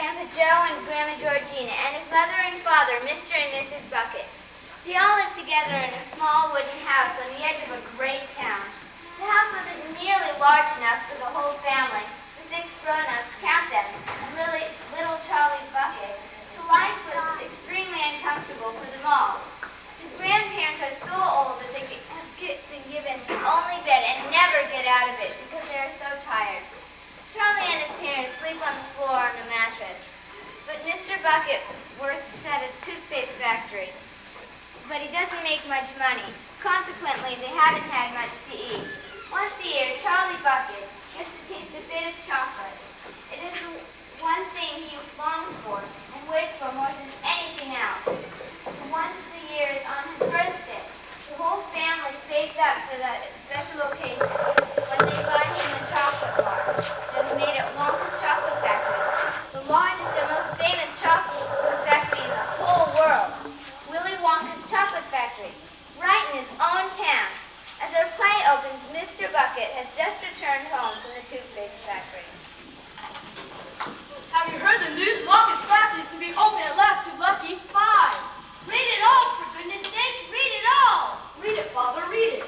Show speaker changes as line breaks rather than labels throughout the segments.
Grandpa Joe and Grandma Georgina and his mother and father, Mr. and Mrs. Bucket. They all lived together in a small wooden house on the edge of a great town. The house wasn't nearly large enough for the whole family, the 6 grown-ups, count them, and little Charlie Bucket. So life was extremely uncomfortable for them all. The grandparents are so old that they have been given the only bed and never get out of it because they are so tired. Charlie and his parents sleep on the floor on a mattress, but Mr. Bucket works at a toothpaste factory, but he doesn't make much money. Consequently, they haven't had much to eat. Once a year, Charlie Bucket gets to taste a bit of chocolate. It is the one thing he longs for and waits for more than anything else. Once a year is on his birthday. The whole family saves up for that special occasion when they buy him a chocolate bar that is made at Wonka's Chocolate Factory, the largest and most famous chocolate factory in the whole world. Willy Wonka's Chocolate Factory, right in his own town. As our play opens, Mr. Bucket has just returned home from the toothpaste factory.
Have you heard the news? Wonka's factory is to be open at last to lucky 5.
Read it all, for goodness sake, read it all!
Read it, Father, read it.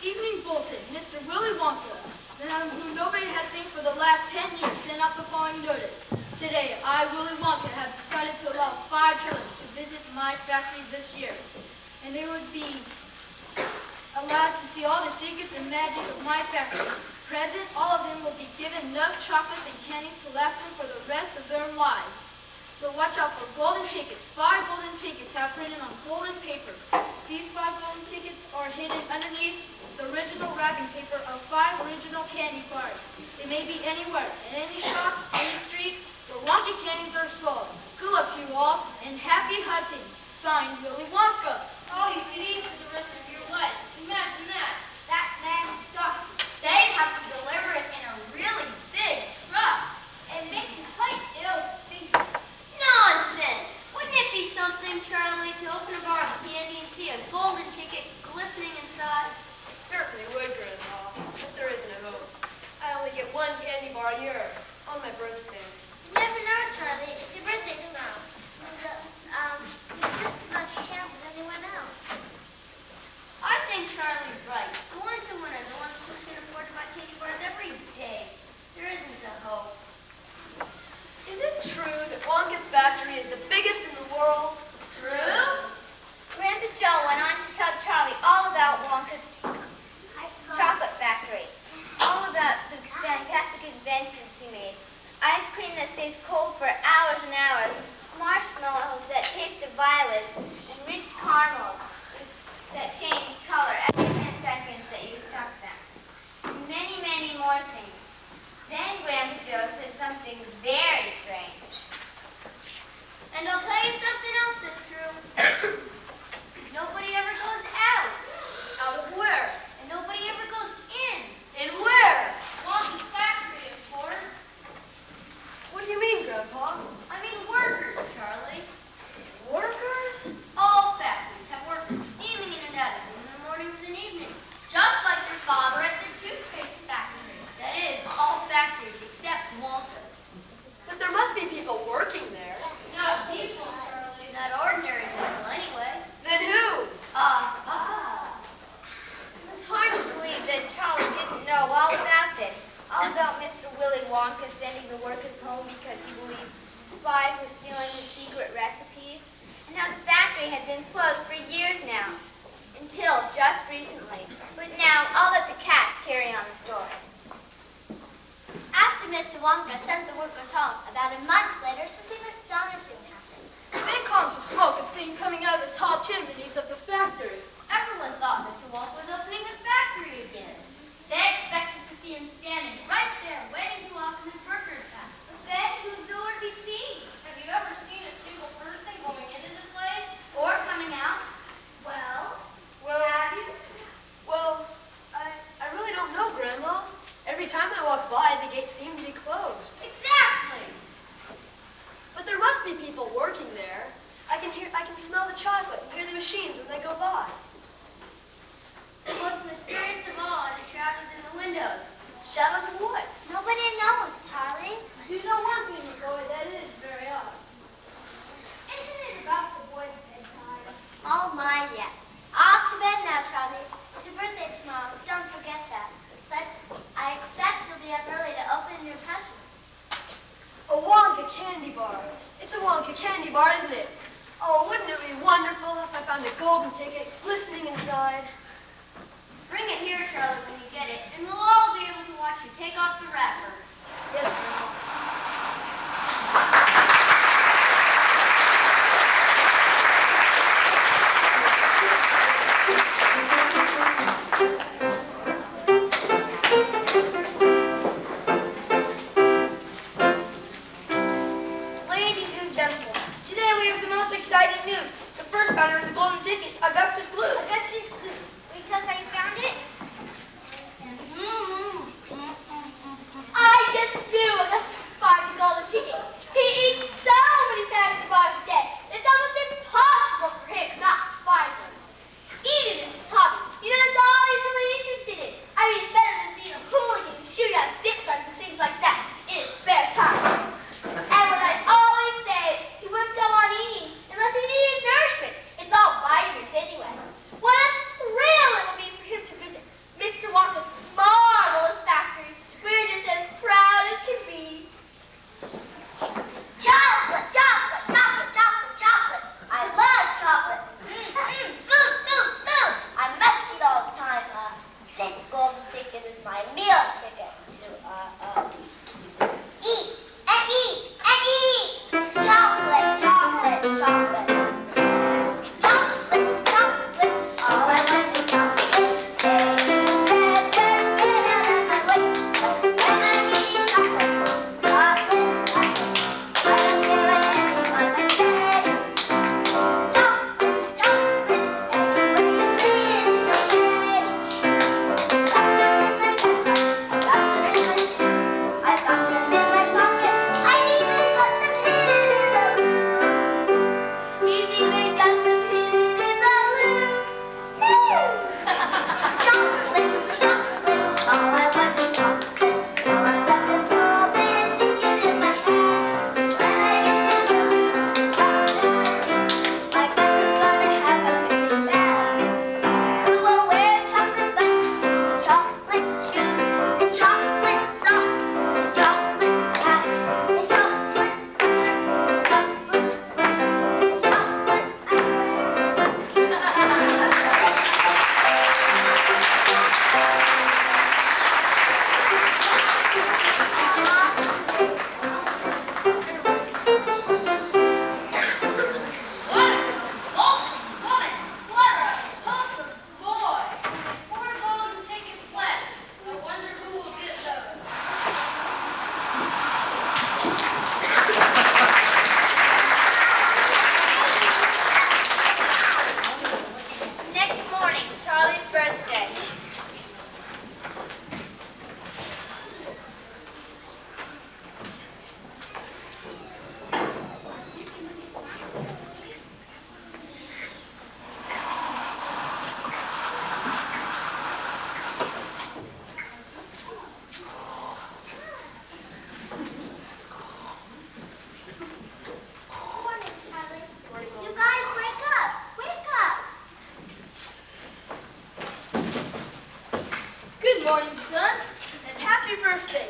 Evening Bulletin, Mr. Willy Wonka, whom nobody has seen for the last 10 years, sent out the following notice. Today, I, Willy Wonka, have decided to allow 5 children to visit my factory this year. And they would be allowed to see all the secrets and magic of my factory. Present, all of them will be given enough chocolates and candies to last them for the rest of their lives. So watch out for golden tickets. 5 golden tickets have printed on golden paper. These 5 golden tickets are hidden underneath the original wrapping paper of 5 original candy bars. They may be anywhere, in any shop, any street, where Wonka candies are sold. Good luck to you all, and happy hunting. Signed, Willy Wonka.
Oh, you could eat for the rest of your life. Imagine that. That man sucks. They'd have to deliver it in a really big truck. It makes me quite ill to think. Nonsense! Wouldn't it be something, Charlie, to open a bar of candy and see a golden ticket glistening inside?
It certainly would, Grandpa, but there isn't a hope. I only get 1 candy bar a year on my birthday.
You never know, Charlie. It's your birthday tomorrow. You have just as much chance as anyone else. I think Charlie's right. The ones who are the ones who can afford to buy candy bars every day. There isn't a hope.
Is it true that Wonka's factory is the biggest in the world?
True?
Grandpa Joe went on to tell Charlie all about Wonka's chocolate factory, all about the fantastic inventions he made. Ice cream that stays cold for hours and hours, marshmallows that taste of violets, and rich caramels that change color every 10 seconds that you suck them. And many, many more things. Then Grandpa Joe said something very strange.
And I'll tell you something else that's true. Nobody ever goes out.
Out of where?
And nobody ever goes in.
In where?
Wonka's factory, of course.
What do you mean, Grandpa?
I mean workers, Charlie.
Workers?
All factories have workers steaming in and out of them in the mornings and evenings. Just like your father at the toothpaste factory. That is, all factories except Wonka.
But there must be people working there.
Not people, Charlie. Not ordinary people, anyway.
Then who?
It was hard to believe that Charlie didn't know all about this, all about Mr. Willy Wonka sending the workers home because he believed spies were stealing his secret recipes, and how the factory had been closed for years now, until just recently. But now, I'll let the cats carry on the story.
After Mr. Wonka sent the workers home, about a month later, something astonishing happened.
Big columns of smoke are seen coming out of the tall chimneys of the factory.
Everyone thought Mr. Wonka was opening the factory again. They expected to see him standing right there, waiting to welcome his workers back. But then he was nowhere to be seen.
Have you ever seen a single person going into the place?
Or coming out. Well, have you?
Well, I really don't know, Grandma. Every time I walk by, the gates seem to be closed.
Exactly.
But there must be people working there. I can smell the chocolate and hear the machines when they go by.
The most mysterious of all are the shadows in the windows.
Shadows of what?
Nobody knows, Charlie.
You know one thing, boy, that
Wonka candy bar, isn't it? Oh, wouldn't it be wonderful if I found a golden ticket glistening inside?
Bring it here, Charlotte, when you get it, and we'll all be able to watch you take off the wrapper.
Yes, Grandma.
Ladies and gentlemen, today we have the most exciting news. The first owner of the golden ticket, Augustus Blue.
Augustus Blue, will you tell us how you found it?
I just knew Augustus would find the golden ticket. He eats so many fancy bars a day, it's almost impossible for him not to find them. Eating is his hobby. You know, it's all he's really interested in. I mean, it's better than being a hooligan and shooting out zip guns and things like that in his spare time. And what I always say, he wouldn't go on eating unless he needed nourishment. It's all vitamins anyway. What a thrill it will be for him to visit Mr. Wonka's marvelous factory. We're just as proud as can be. Chocolate, chocolate, chocolate, chocolate, chocolate. I love chocolate. Food, food, food. I must eat all the time. This golden ticket is my meal ticket to eat and eat and eat. Chocolate, chocolate, chocolate. Chocolate, chocolate. All I want is chocolate.
morning, son, and happy birthday.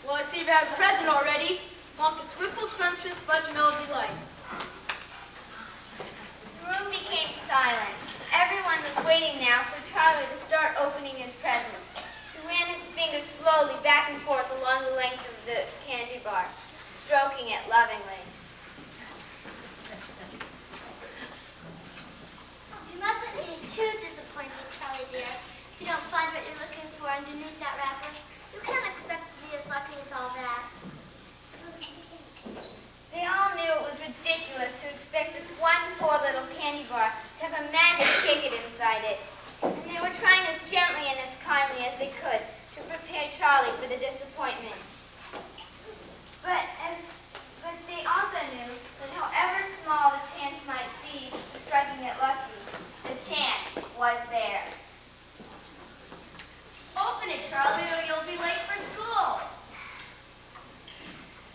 Well, I see you have a present already. Wonka's Whipple Scrumptious Fudge Melody Light.
The room became silent. Everyone was waiting now for Charlie to start opening his presents. He ran his fingers slowly back and forth along the length of the candy bar, stroking it lovingly.
You mustn't be too disappointed, Charlie dear, if you don't find what you're looking for underneath that wrapper. You can't expect to be as lucky as all that.
They all knew it was ridiculous to expect this one poor little candy bar to have a magic ticket inside it. And they were trying as gently and as kindly as they could to prepare Charlie for the disappointment. But they also knew that however small the chance might be of striking it lucky, the chance was there.
Open it, Charlie, or you'll be late for school.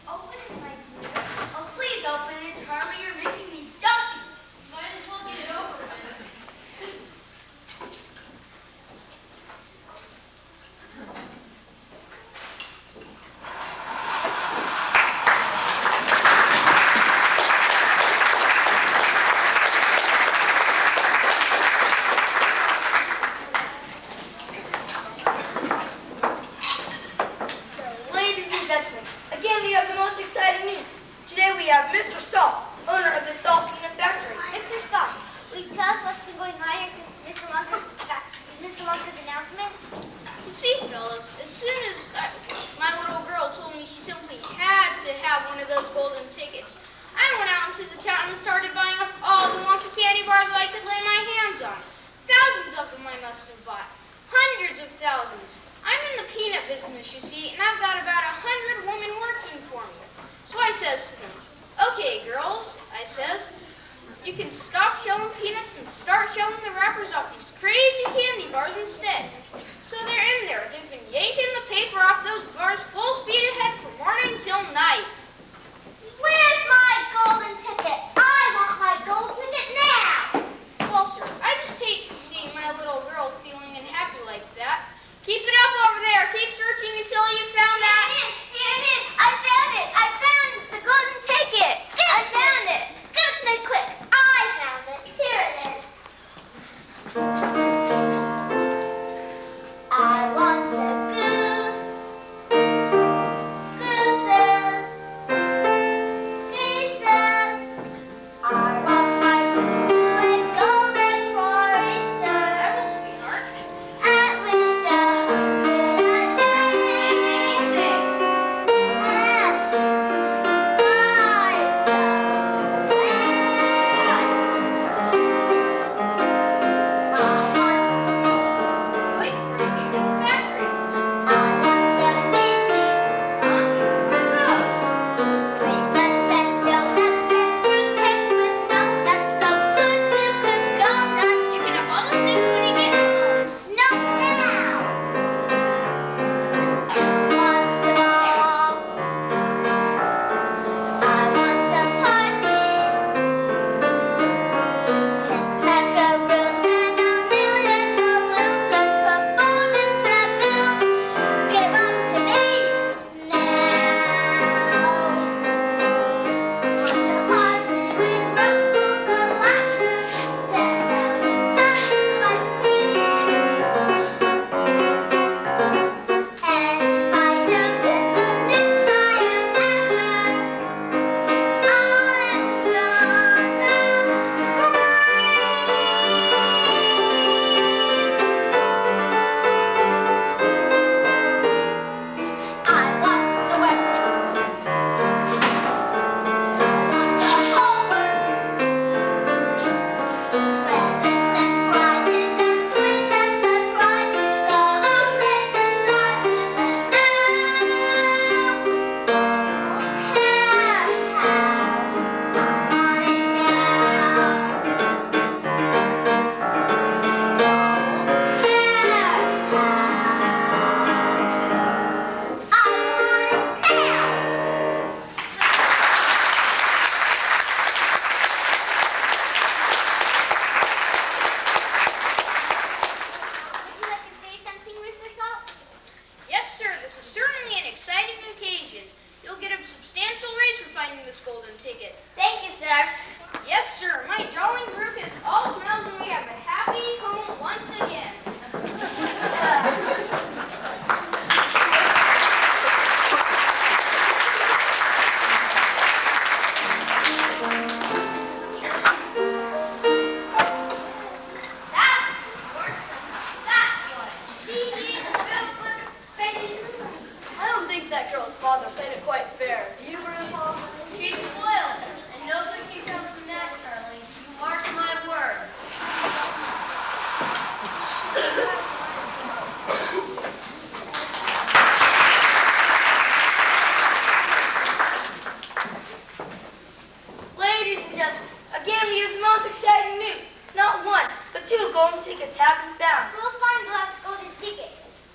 Open it, my dear. Oh, please open it, Charlie. You're making me jumpy.
Might as well get it over with.
Mr. Salt, owner of the Salt Peanut Factory.
Mr. Salt, will you tell us what's been going on here since Mr. Munker's announcement?
You see, fellas, as soon as my little girl told me she simply had to have one of those golden tickets, I went out into the town and started buying up all the wonky candy bars I could lay my hands on. Thousands of them I must have bought. Hundreds of thousands. I'm in the peanut business, you see, and I've got about 100 women working for me. So I says to them, okay, girls, I says, you can stop shelling peanuts and start shelling the wrappers off these crazy candy bars instead. So they're in there. They've been yanking the paper off those bars full speed ahead from morning till night.
Where's my golden ticket? I want my golden ticket now!
Well, sir, I just hate to see my little girl feeling unhappy like that. Keep it up over there. Keep searching until you found that.
Here it is! I found it! I found the golden ticket! I found it! Give it to me quick! I found it! Here it is! I want a goose. Gooses. Geeses. I want my goose to a golden forester.
I will, sweetheart.
At winter, good day. At
Wait for me in the factory. You can have all those things when you get home.
Give 'em to me now. I want the West. Would you like to say something, Mr. Salt?
Yes, sir. This is certainly an exciting occasion. You'll get a substantial raise for finding this golden ticket.
Thank you, sir.
Yes, sir. My darling group is all smiles and we have a happy home once again.
I don't think that girl's father played it quite fair. Do you, Grandpa?
She's spoiled, and no good can come from that, Charlie. You mark my words.
Ladies and gentlemen, again we have the most exciting news. Not one, but two golden tickets have been found.
We'll find the last golden ticket.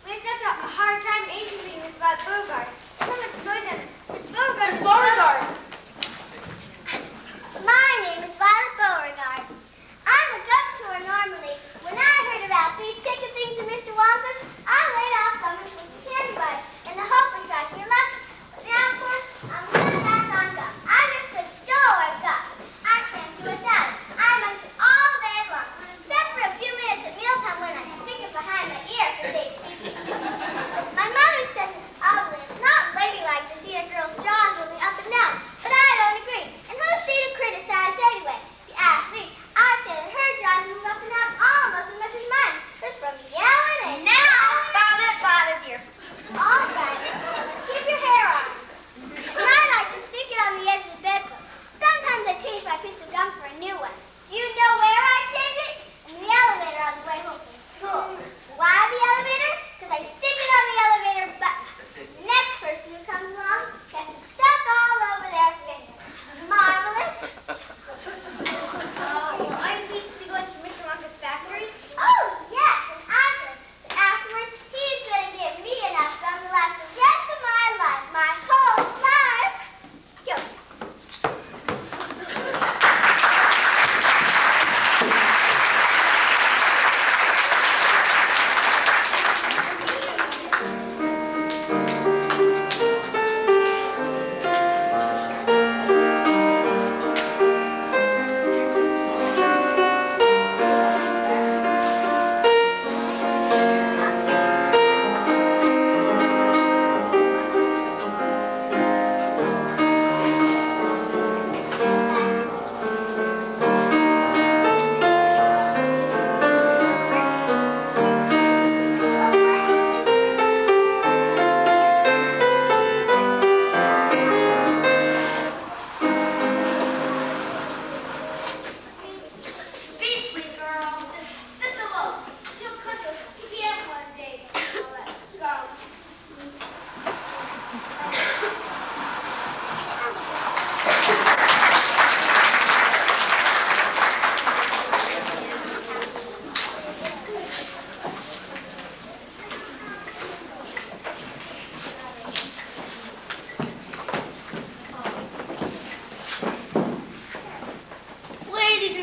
We had such a hard time answering this by Beauregard. So much noise and Beauregard.
Miss Beauregard.
My name is Violet Beauregard. I'm a drugstore normally. When I heard about these ticket things to Mr. Walker, I laid off some of the candy bars in the hope of striking a lucky. But now, of course, I'm going back on gum. I just adore gum. I can't do without it. I munch it all day long, except for a few minutes at mealtime when I stick it behind my ear for safety. My mother says it's ugly. It's not ladylike to see a girl's jaws moving up and down.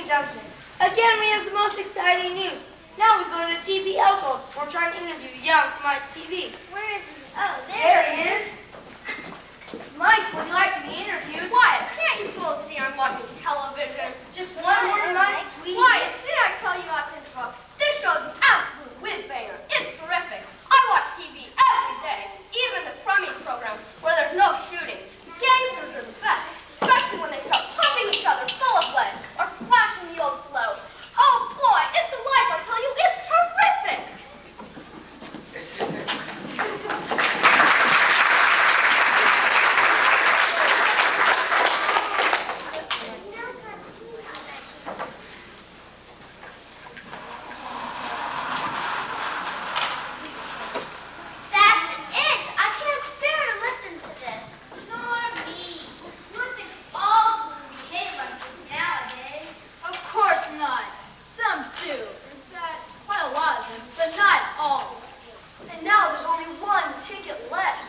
announcement. Again, we have the most exciting news. Now we go to the TV household. We're trying to interview young Mike TV.
Where is he? Oh,
There he is. Mike, would you like to be interviewed?
Wyatt, can't you both see I'm watching television?
Just one word, Mike, please.
Wyatt, did I tell you not to interrupt? This show's an absolute whiz-banger. It's terrific. I watch TV every day, even the crummy programs where there's no shooting. Gangsters are the best, especially when they start pumping each other full of lead or flashing the old slows. Oh boy, it's the life, I tell you. It's terrific.
That's it. I can't bear to listen to this.
Nor me. You think all women behave like this nowadays?
Of course not. Some do. In fact, quite a lot of them, but not all.
And now there's only one ticket left.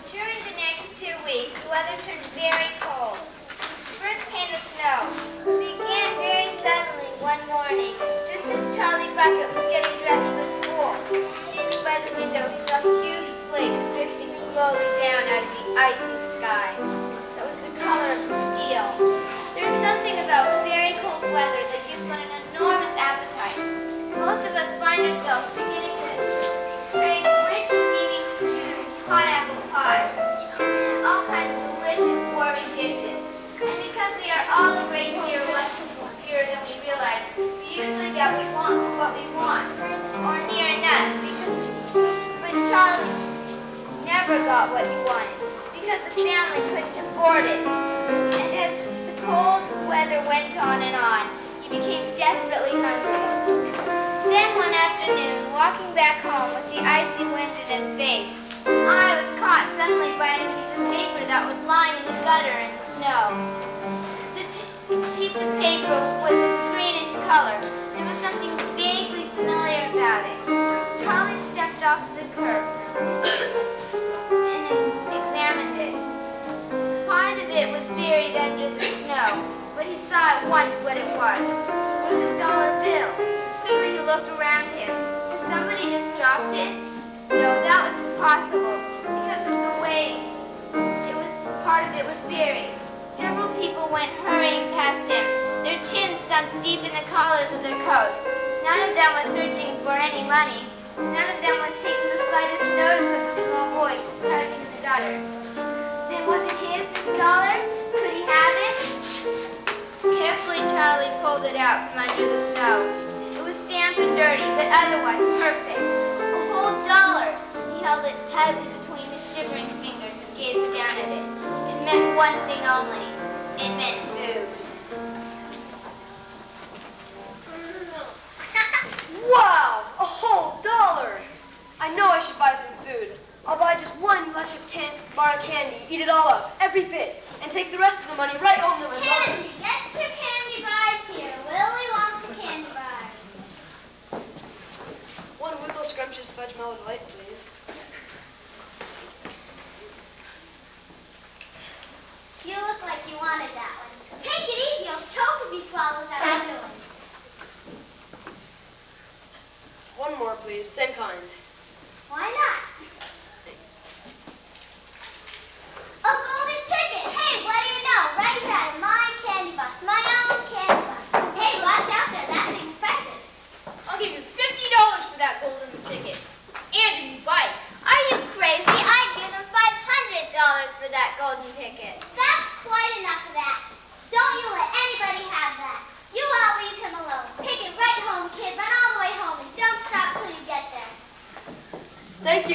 During the next 2 weeks, the weather turned very cold. First came the snow. It began very suddenly one morning, just as Charlie Bucket was getting dressed for school. Standing by the window, he saw huge flakes drifting slowly down out of the icy sky. That was the color of steel. There's something about very cold weather that gives one an enormous appetite. Most of us find ourselves beginning to crave rich, steaming stews, hot apple pie, and all kinds of delicious, warming dishes. And because we are all a great deal much happier than we realize, we usually get what we want, or near enough, but Charlie never got what he wanted, because the family couldn't afford it. And as the cold weather went on, he became desperately hungry. Then one afternoon, walking back home with the icy wind in his face, I was caught suddenly by a piece of paper that was lying in the gutter in the snow. The piece of paper was a greenish color. There was something vaguely familiar about it. Charlie stepped off the curb and examined it. Part of it was buried under the snow, but he saw at once what it was. It was a dollar bill. Quickly he looked around him. Had somebody just dropped it? No, that was impossible, because of the way part of it was buried. Several people went hurrying past him, their chins sunk deep in the collars of their coats. None of them was searching for any money. None of them was taking the slightest notice of the small boy crouching in the gutter. Then was it his, this dollar? Could he have it? Carefully, Charlie pulled it out from under the snow. It was stamped and dirty, but otherwise perfect. A whole dollar. He held it tightly between his shivering fingers and gazed down at it. It meant one thing only. It meant food.
Wow! A whole dollar! I know I should buy some food. I'll buy just one luscious bar of candy, eat it all up, every bit, and take the rest of the money right home to my mother.
Candy! Get your candy bars here. Willie wants the candy bars.
One Whipple Scrumptious Fudge Mellow Light, please.
You look like you wanted that one. Take it easy. You'll choke if you swallow that one.
One more, please. Same kind.
Why not? A golden ticket! Hey, what do you know? Right here at my candy box. My own candy box. Hey, watch out there. That thing's precious.
I'll give you $50 for that golden ticket. And a new bike.
Are you crazy? I'd give him $500 for that golden ticket. That's quite enough of that. Don't you let anybody have that. You all leave him alone. Take it right home, kid. Run all the way home and don't stop till you get there.
Thank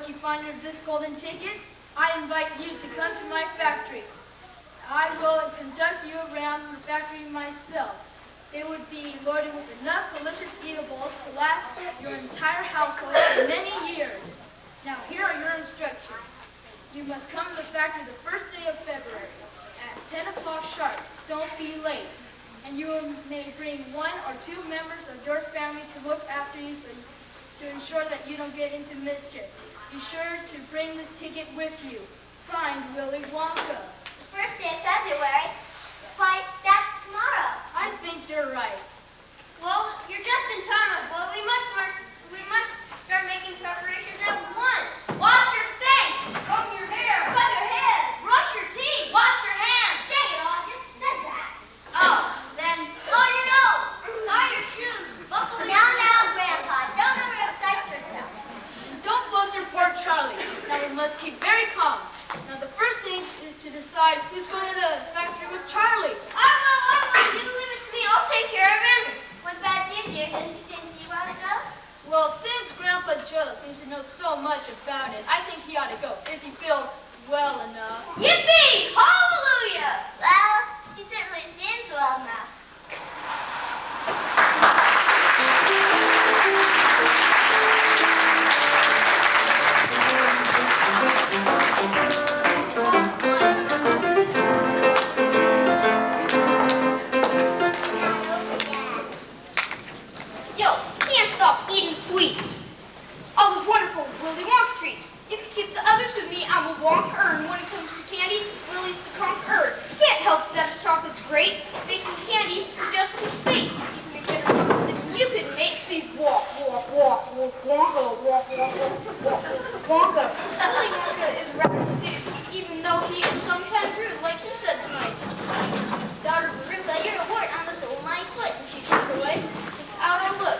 you find this golden ticket, I invite you to come to my factory. I will conduct you around the factory myself. It would be loaded with enough delicious eatables to last your entire household for many years. Now, here are your instructions. You must come to the factory the first day of February at 10 o'clock sharp. Don't be late. And you may bring 1 or 2 members of your family to look after you to ensure that you don't get into mischief. Be sure to bring this ticket with you. Signed, Willy Wonka.
First day of February? Why, that's tomorrow.
I think you're right.
Well, you're just in time, but we must start making preparations at once. Wash your face. Comb your hair. Cut your hair. Brush your teeth. Wash your hands. Dang it all, I just said that. Oh, then blow your nose. Tie your shoes. Buckle your
Now, Grandpa, don't ever excite yourself.
Don't fluster poor Charlie. Now we must keep very calm. Now the first thing is to decide who's going to the factory with Charlie.
I will. You leave it to me. I'll take care of him.
What about you, dear? Didn't you want to go?
Well, since Grandpa Joe seems to know so much about it, I think he ought to go if he feels well enough.
Yippee! Hallelujah!
Well, he certainly seems well enough.
Yo, can't stop eating sweets. All those wonderful Willy Wonka treats. You can keep the others with me. I'm a Wonka-er, and when it comes to candy, Willy's the conqueror. Can't help that his chocolate's great. Making candy is just his fate. He can make better chocolate than you could make. See, walk, Wonka, walk, Wonka. Willy Wonka is rather dude, even though he is sometimes rude, like he said tonight. Daughter Veruca, you're a wart on the sole of my foot. And she took away. Out I look.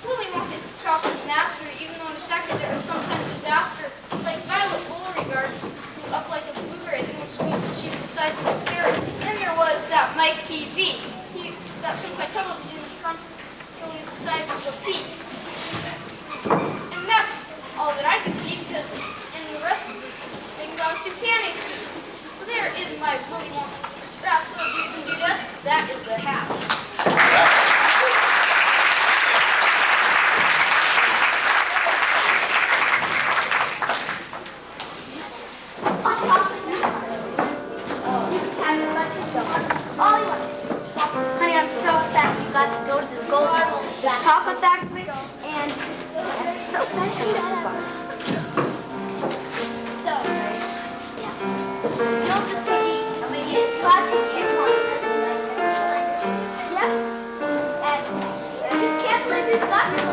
Willy Wonka is a chocolate master, even though in his factory there was some kind of disaster. Like Violet Beauregard grew up like a blueberry, then was squeezed and she was the size of a carrot. Then there was that Mike TV. He got some kind of television shrunk until he was the size of a pea. And that's all that I could see because in the rest of the things I was too panicked to eat. So there is my Willy Wonka rap. So dudes and dudettes, that is the hat.
Honey, I'm so excited you got to go to this golden chocolate factory, and I'm so excited. So, yeah. You'll just be, I mean, it's lots of cute ones. Yep. And I just can't believe it's lots of them.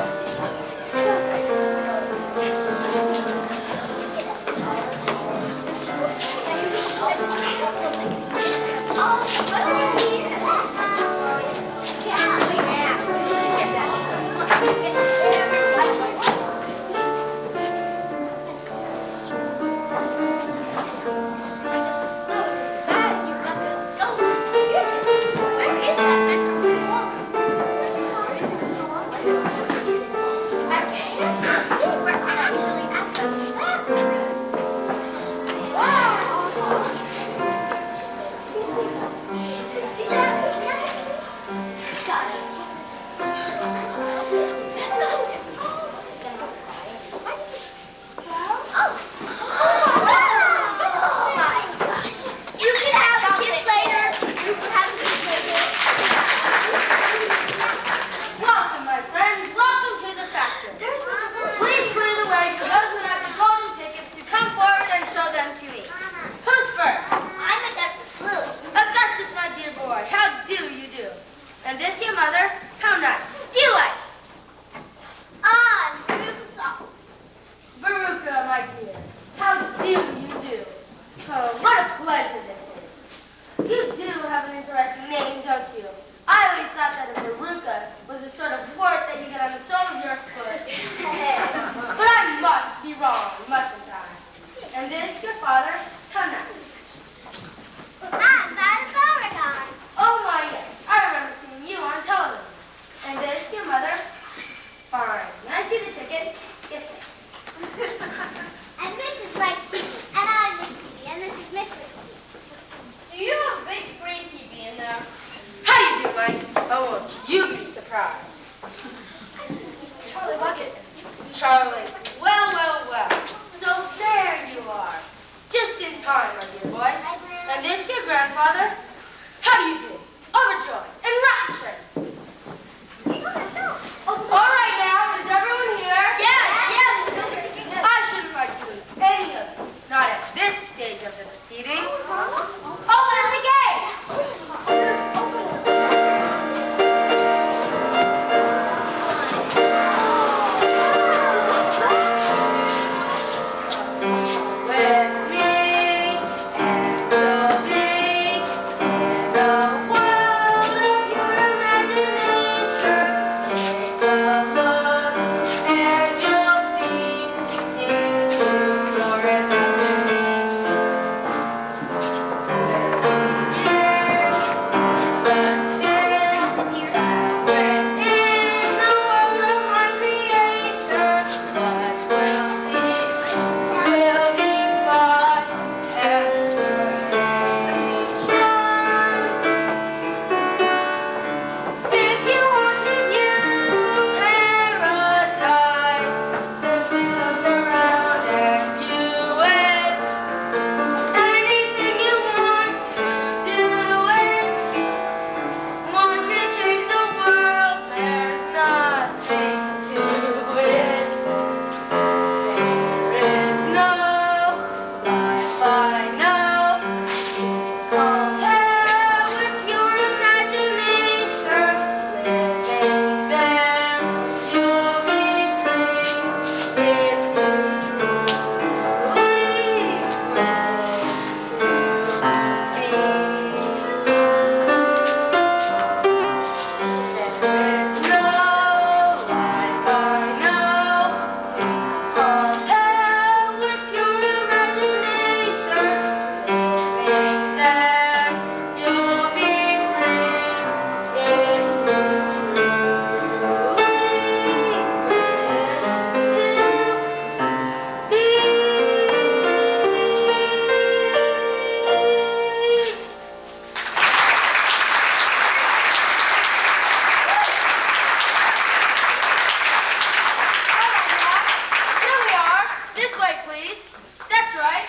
Fine. Can I see the ticket? Yes, sir.
Charlie. Well, well, well. So there you are. Just in time, my dear boy. And this your grandfather? How do you do? Overjoyed and raptured. All right now, is everyone here?
Yes.
I shouldn't like to lose any of you. Not at this stage of the proceedings. Open the gate! With me and the big and the world of your imagination. Take a look and you'll see into your imagination. Years just filled within the world of my creation. What we'll see will be my exploration. If you want to view paradise, simply look around and view it. Anything you want to do it. Want to change the world, there's nothing to it. There is no life I know compare with your imagination. Living there, you'll be free if you leave There is no life I know compare with your imagination. Living there, you'll be free if you Here we are. This way, please. That's right.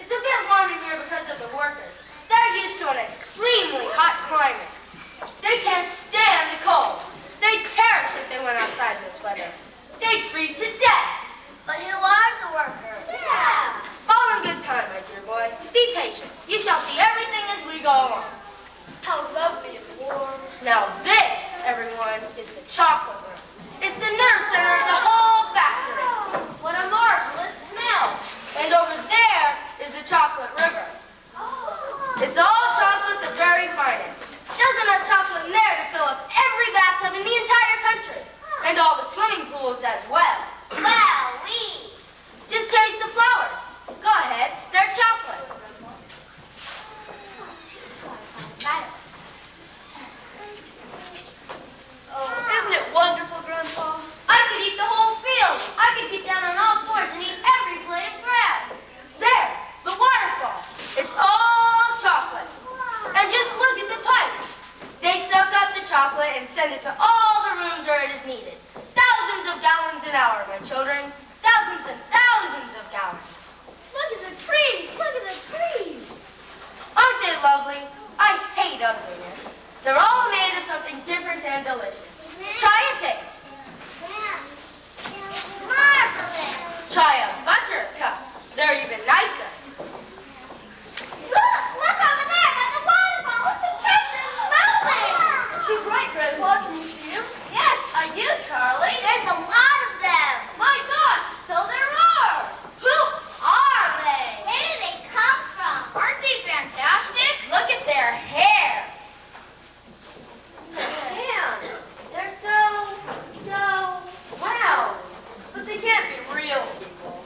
It's a bit warm in here because of the workers. They're used to an extremely hot climate. They can't stand the cold. They'd perish if they went outside in this weather. They'd freeze to death.
But you are the worker. Yeah.
All in good time, my dear boy. Be patient. You shall see everything as we go along.
How lovely and warm.
Now this, everyone, is the chocolate room. It's the nerve center of the whole factory.
What a marvelous smell.
And over there is the chocolate river. It's all chocolate, the very finest. There's enough chocolate in there to fill up every bathtub in the entire country. And all the swimming pools as well.
Wowee.
Just taste the flowers. Go ahead, they're chocolate.
Isn't it wonderful, Grandpa?
I could eat the whole field. I could get down on all fours and eat every blade of grass.
There, the waterfall. It's all chocolate. And just look at the pipes. They suck up the chocolate and send it to all the rooms where it is needed. Thousands of gallons an hour, my children. Thousands and thousands of gallons.
Look at the trees. Look at the trees.
Aren't they lovely? I hate ugliness. They're all made of something different and delicious. Try and taste.
Marvelous.
Try a buttercup. They're even nicer.
Look over there by the waterfall. It's a person moving.
She's right, Grandpa. Can you see him?
Yes, I do, Charlie. There's a lot of them. My God, so there are. Who are they? Where do they come from? Aren't they fantastic?
Look at their hair.
They're so, wow.
But they can't be real people.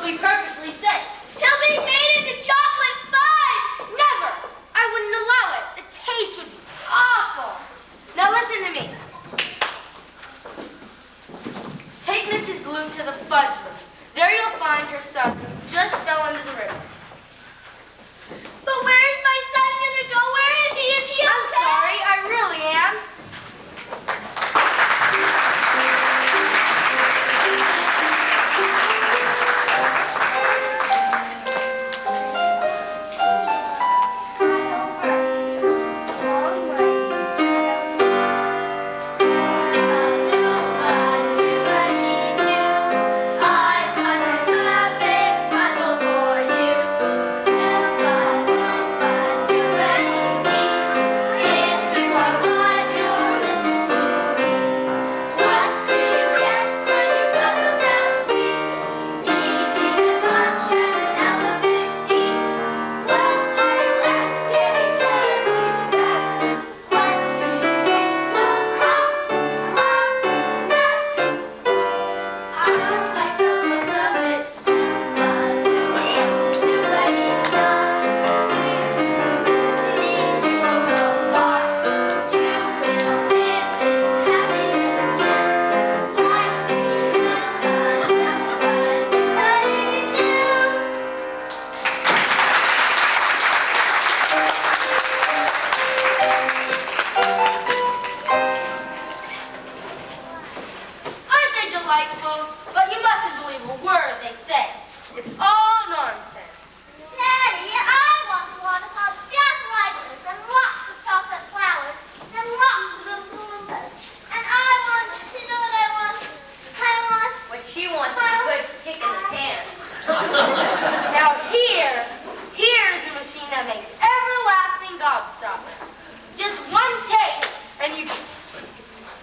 be perfectly safe.
He'll be made into chocolate fudge.
Never! I wouldn't allow it. The taste would be awful. Now listen to me. Take Mrs. Gloom to the fudge room. There you'll find her son who just fell into the river.
But where is my son gonna go? Where is he? Is he
I'm
okay?
sorry, I really am.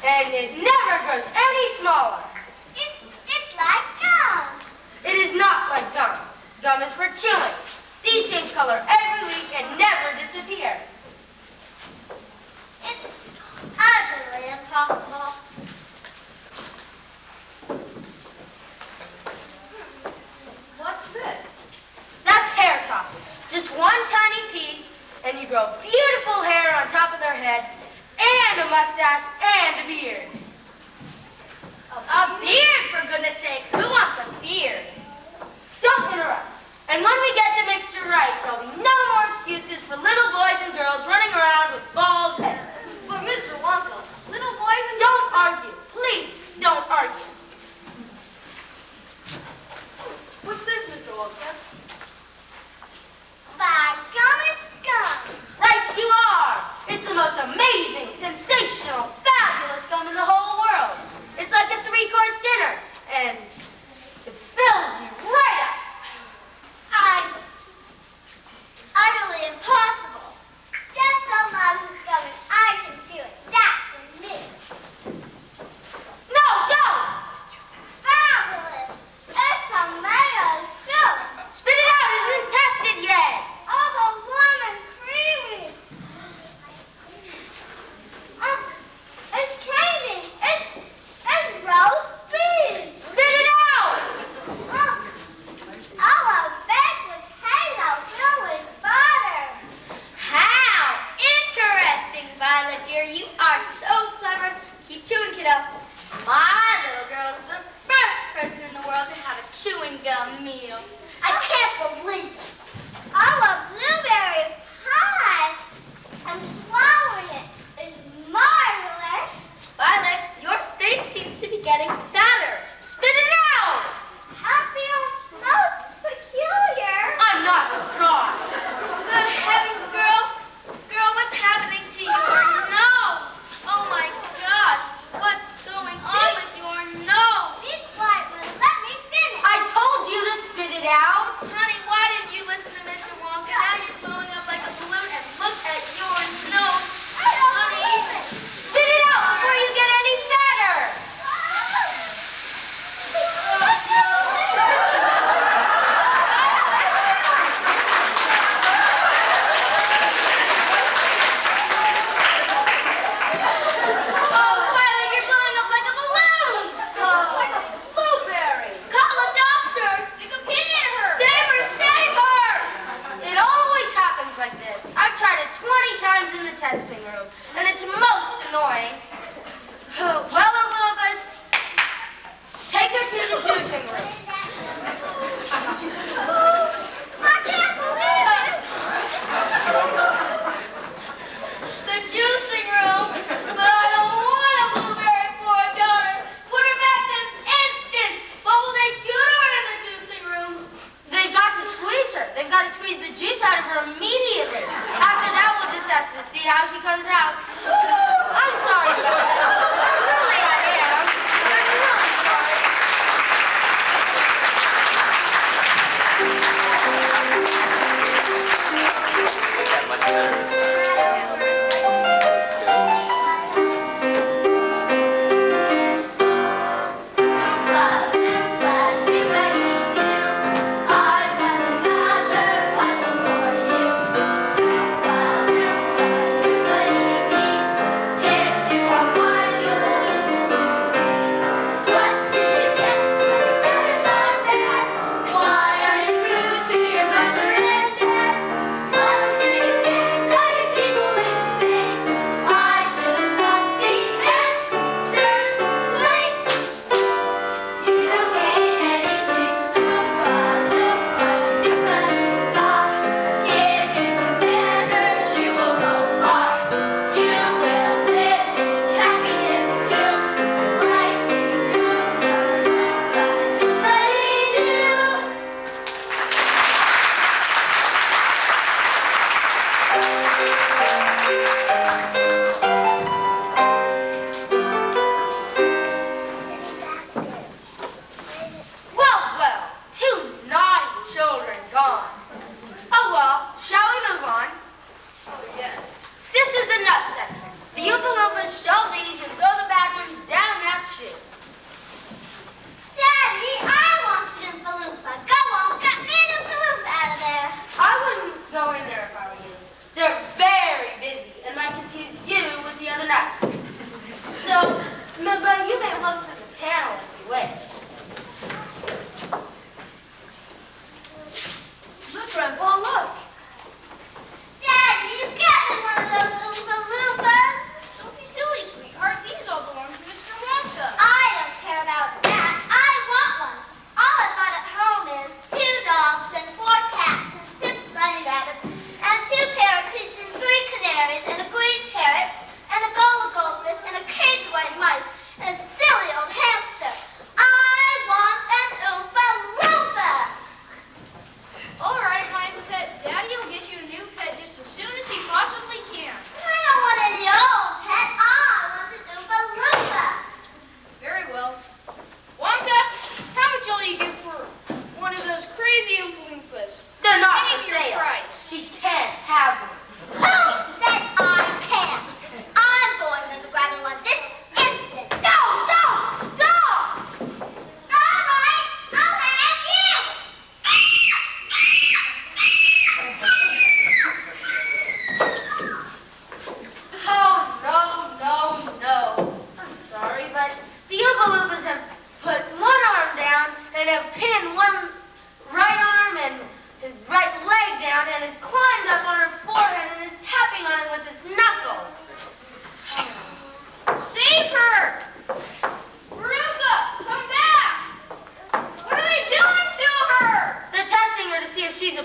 And it never grows any smaller.
It's like gum.
It is not like gum. Gum is for chewing. These change color every week and never disappear.
It's utterly impossible.
What's this?
That's hair topping. Just one tiny piece, and you grow beautiful hair on top of their head, and a mustache, and a beard.
A beard, for goodness sake. Who wants a beard?
Don't interrupt. And when we get the mixture right, there'll be no more excuses for little boys and girls running around with bald heads.
But Mr. Wonka, little boys and...
Don't argue. Please, don't argue.
What's this, Mr. Wonka?
By gum, it's gum.
Right you are. It's the most amazing, sensational, fabulous gum in the whole world. It's like a 3-course dinner, and it fills you right up.
Utterly impossible. Just so loves is gum and I can chew it. That's for me.
No, don't!
Fabulous. It's tomato soup.
Spit it out, it isn't tested yet.
Oh, the lemon creamy. It's crazy. It's roast beef.
Spit it out!
Oh, a baked with halo filled with butter. How interesting, Violet dear. You are so clever. Keep chewing, kiddo. My little girl is the first person in the world to have a chewing gum meal. I can't believe it. I love blueberry pie. I'm swallowing it. It's marvelous. Violet, your face seems to be getting fatter.
Spit it out!
I feel most peculiar.
I'm not surprised.
Good heavens, girl. Girl, what's happening to your nose? Oh my gosh. What's going on with your nose? Be quiet, Mother. Let me finish.
I told you to spit it out.
Honey, why didn't you listen to Mr. Wonka? Now you're blowing up like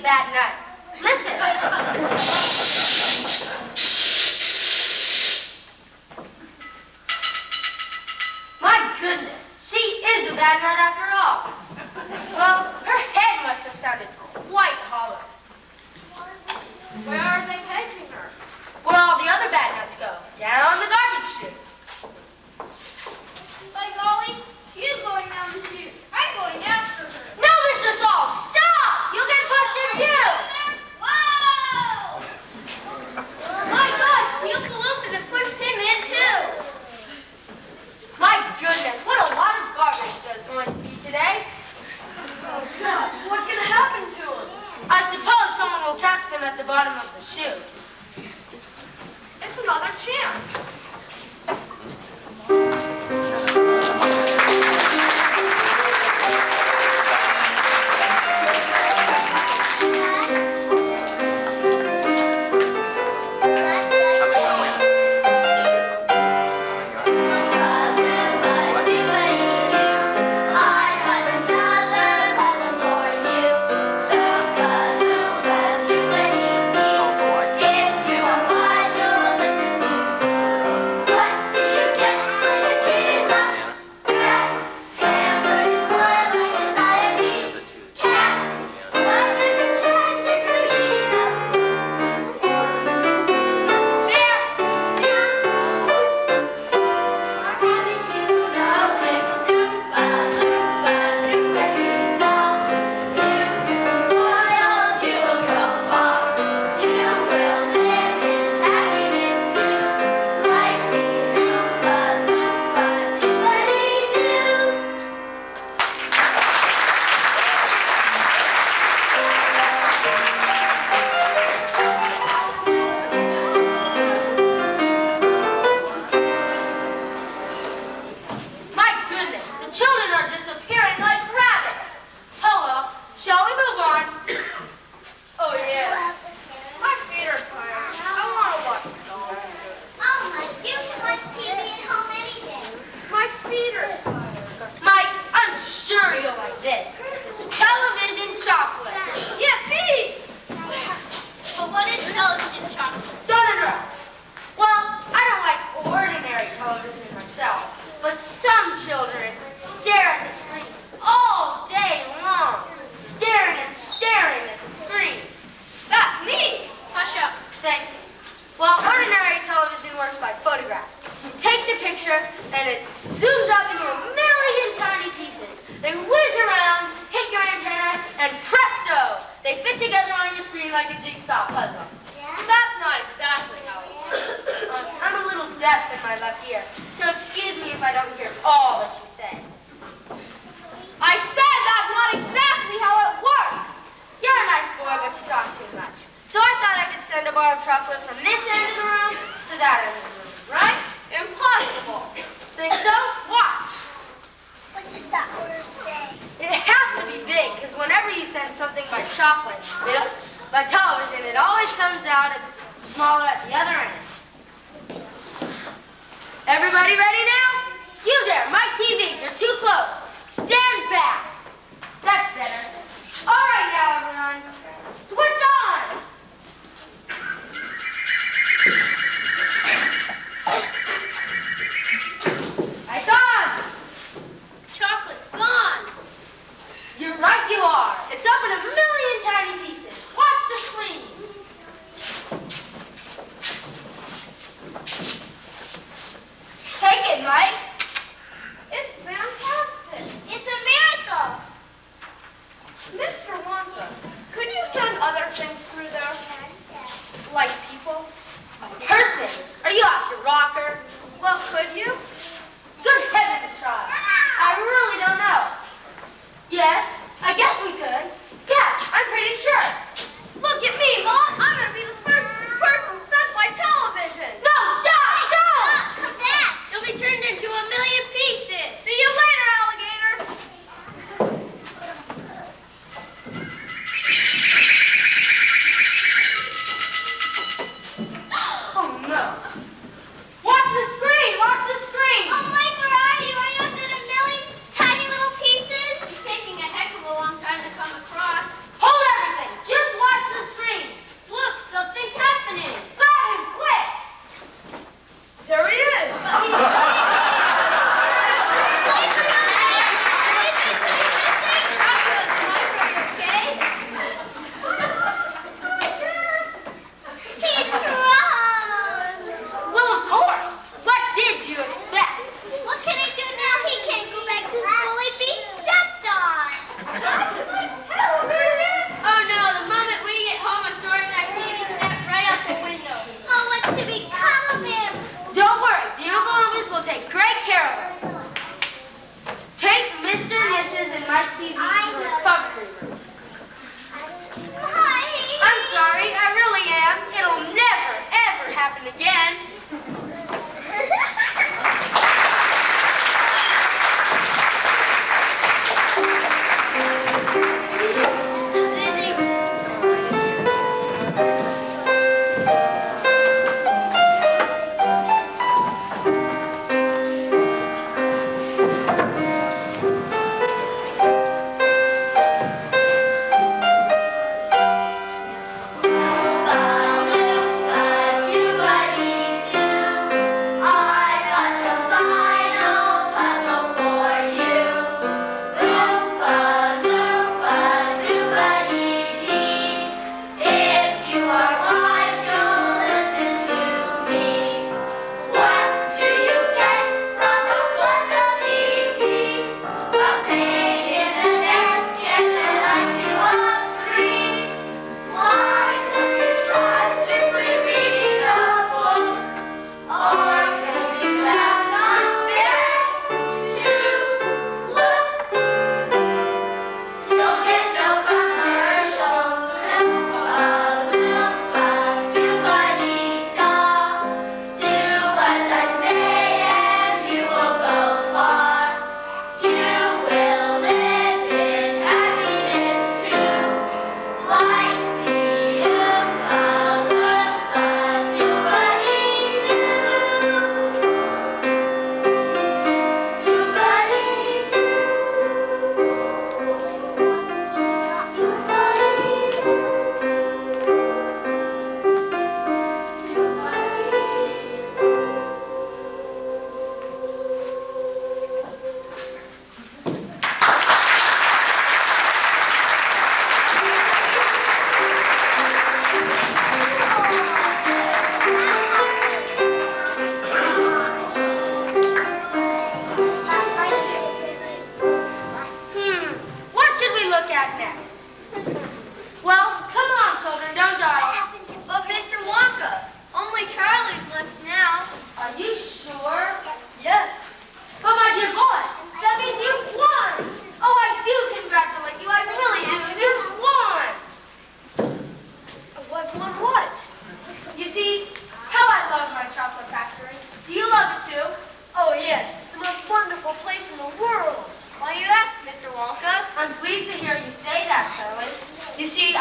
bad nut. Listen. My goodness, she is a bad nut after all. Well, her head must have sounded quite hollow.
Where are they taking her?
Where all the other bad nuts go, down the garbage chute.
By golly, she's going down the chute. I'm going after her.
No, Mr. Salt, stop! You'll get pushed in too.
Whoa! My God, the Uncle Lucas have pushed him in too.
My goodness, what a lot of garbage there's going to be today.
Oh, God, what's going to happen to him?
I suppose someone will catch them at the bottom of the chute.
It's another chance.
Like a jigsaw puzzle. That's not exactly how it works. I'm a little deaf in my left ear, so excuse me if I don't hear all that you say. I said that's not exactly how it works. You're a nice boy, but you talk too much. So I thought I could send a bar of chocolate from this end of the room to that end of the room, right? Impossible. Think so? Watch.
What does that word say?
It has to be big, because whenever you send something by chocolate, by television, it always comes out smaller at the other end. Everybody ready now? You there, my TV, you're too close. Stand back. That's better. All right now, everyone. Switch on. It's on.
Chocolate's gone.
You're right, you are. It's up in a million tiny pieces. Watch the screen. Take it, Mike.
It's fantastic. It's a miracle.
Mr. Wonka, could you send other things through there? Like people?
A person? Are you off your rocker?
Well, could you?
Good heavens, Charles. I really don't know. Yes, I guess we could. Yeah, I'm pretty sure.
Look at me, Mom. I'm going to be the first person sent by television.
No, stop! Don't!
Come back. You'll be turned into a million pieces.
See you later, alligator.
Oh, no. Watch the screen! Watch the screen!
Oh, Mike, where are you? Are you up in a million tiny little pieces? It's taking a heck of a long time to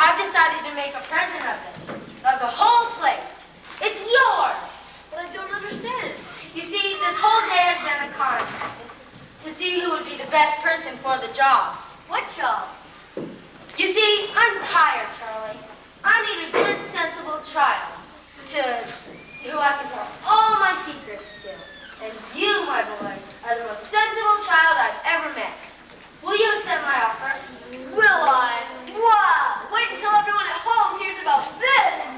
I've decided to make a present of it, of the whole place. It's yours.
But I don't understand.
You see, this whole day has been a contest to see who would be the best person for the job.
What job?
You see, I'm tired, Charlie. I need a good, sensible child who I can tell all my secrets to. And you, my boy, are the most sensible child I've ever met. Will you accept my offer?
Will I? Wow! Wait until everyone at home hears about this!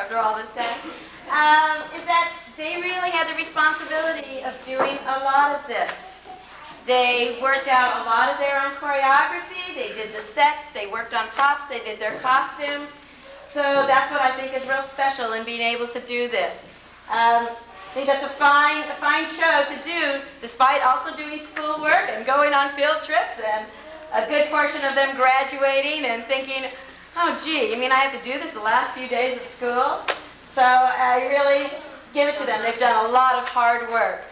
after all this time, is that they really had the responsibility of doing a lot of this. They worked out a lot of their own choreography, they did the sets, they worked on props, they did their costumes. So that's what I think is real special in being able to do this. I think that's a fine show to do, despite also doing schoolwork and going on field trips, and a good portion of them graduating and thinking, oh gee, I mean, I have to do this the last few days of school. So I really give it to them. They've done a lot of hard work.